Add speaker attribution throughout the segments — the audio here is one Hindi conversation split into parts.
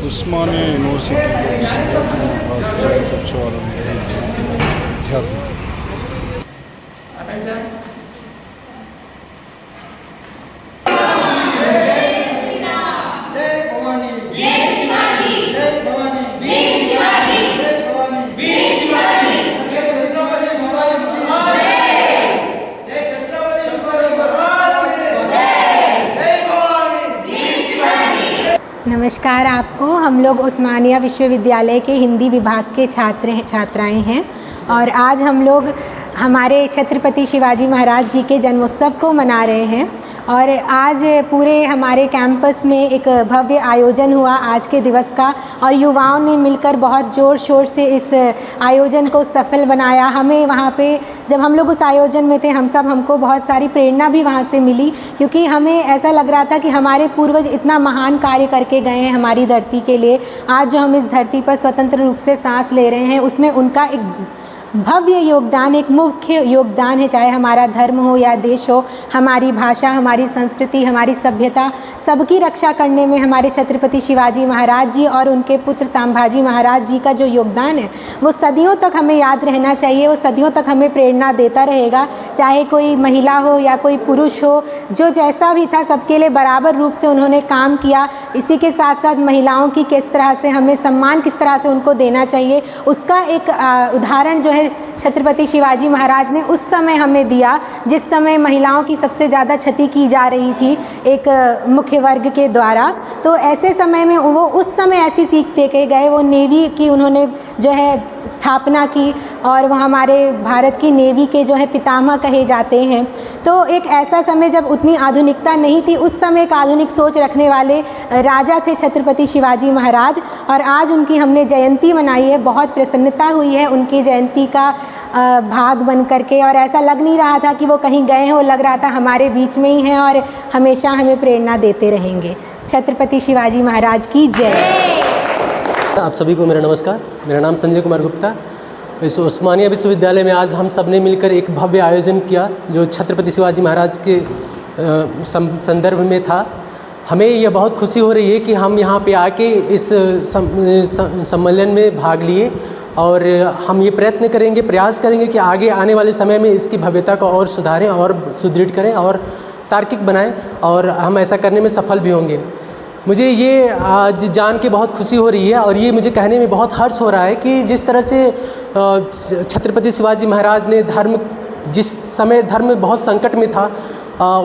Speaker 1: ఉస్మానియా యూనివర్సిటీ జయంత్యుత్సవాలను విద్యార్థులు
Speaker 2: नमस्कार आपको। हम लोग उस्मानिया विश्वविद्यालय के हिंदी विभाग के छात्राएं हैं और आज हम लोग हमारे छत्रपति शिवाजी महाराज जी के जन्मोत्सव को मना रहे हैं। और आज पूरे हमारे कैंपस में एक भव्य आयोजन हुआ आज के दिवस का और युवाओं ने मिलकर बहुत ज़ोर शोर से इस आयोजन को सफल बनाया। हमें वहाँ पे जब हम लोग उस आयोजन में थे हमको बहुत सारी प्रेरणा भी वहाँ से मिली, क्योंकि हमें ऐसा लग रहा था कि हमारे पूर्वज इतना महान कार्य करके गए हैं हमारी धरती के लिए। आज जो हम इस धरती पर स्वतंत्र रूप से सांस ले रहे हैं उसमें उनका एक भव्य योगदान, एक मुख्य योगदान है। चाहे हमारा धर्म हो या देश हो, हमारी भाषा, हमारी संस्कृति, हमारी सभ्यता, सबकी रक्षा करने में हमारे छत्रपति शिवाजी महाराज जी और उनके पुत्र संभाजी महाराज जी का जो योगदान है वो सदियों तक हमें याद रहना चाहिए। वो सदियों तक हमें प्रेरणा देता रहेगा। चाहे कोई महिला हो या कोई पुरुष हो, जो जैसा भी था सबके लिए बराबर रूप से उन्होंने काम किया। इसी के साथ साथ महिलाओं की किस तरह से हमें सम्मान, किस तरह से उनको देना चाहिए, उसका एक उदाहरण जो है छत्रपति शिवाजी महाराज ने उस समय हमें दिया जिस समय महिलाओं की सबसे ज़्यादा क्षति की जा रही थी एक मुख्य वर्ग के द्वारा। तो ऐसे समय में वो उस समय ऐसी सीख दे के गए। वो नेवी की उन्होंने जो है स्थापना की और वो हमारे भारत की नेवी के जो है पितामह कहे जाते हैं। तो एक ऐसा समय जब उतनी आधुनिकता नहीं थी, उस समय एक आधुनिक सोच रखने वाले राजा थे छत्रपति शिवाजी महाराज। और आज उनकी हमने जयंती मनाई है। बहुत प्रसन्नता हुई है उनकी जयंती का भाग बन करके। और ऐसा लग नहीं रहा था कि वो कहीं गए हों, लग रहा था हमारे बीच में ही हैं और हमेशा हमें प्रेरणा देते रहेंगे। छत्रपति शिवाजी महाराज की जय।
Speaker 3: आप सभी को मेरा नमस्कार। मेरा नाम संजय कुमार गुप्ता। इस उस्मानिया विश्वविद्यालय में आज हम सब ने मिलकर एक भव्य आयोजन किया जो छत्रपति शिवाजी महाराज के संदर्भ में था। हमें यह बहुत खुशी हो रही है कि हम यहाँ पे आके इस सम्मेलन में भाग लिए और हम ये प्रयास करेंगे कि आगे आने वाले समय में इसकी भव्यता को और सुधारें और सुदृढ़ करें और तार्किक बनाएं, और हम ऐसा करने में सफल भी होंगे। मुझे ये आज जान के बहुत खुशी हो रही है और ये मुझे कहने में बहुत हर्ष हो रहा है कि जिस तरह से छत्रपति शिवाजी महाराज ने जिस समय धर्म बहुत संकट में था,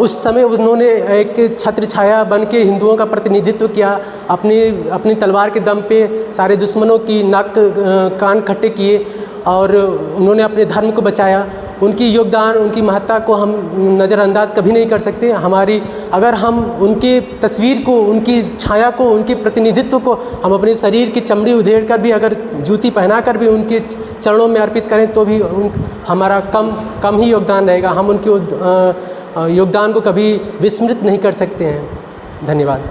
Speaker 3: उस समय उन्होंने एक छत्र छाया बन के हिंदुओं का प्रतिनिधित्व किया। अपनी तलवार के दम पे सारे दुश्मनों की नाक कान खट्टे किए और उन्होंने अपने धर्म को बचाया। उनकी योगदान, उनकी महत्ता को हम नज़रअंदाज कभी नहीं कर सकते। अगर हम उनके तस्वीर को, उनकी छाया को, उनके प्रतिनिधित्व को हम अपने शरीर की चमड़ी उधेड़ कर भी, अगर जूती पहना कर भी उनके चरणों में अर्पित करें तो भी हमारा कम ही योगदान रहेगा। हम उनके योगदान को कभी विस्मृत नहीं कर सकते हैं। धन्यवाद।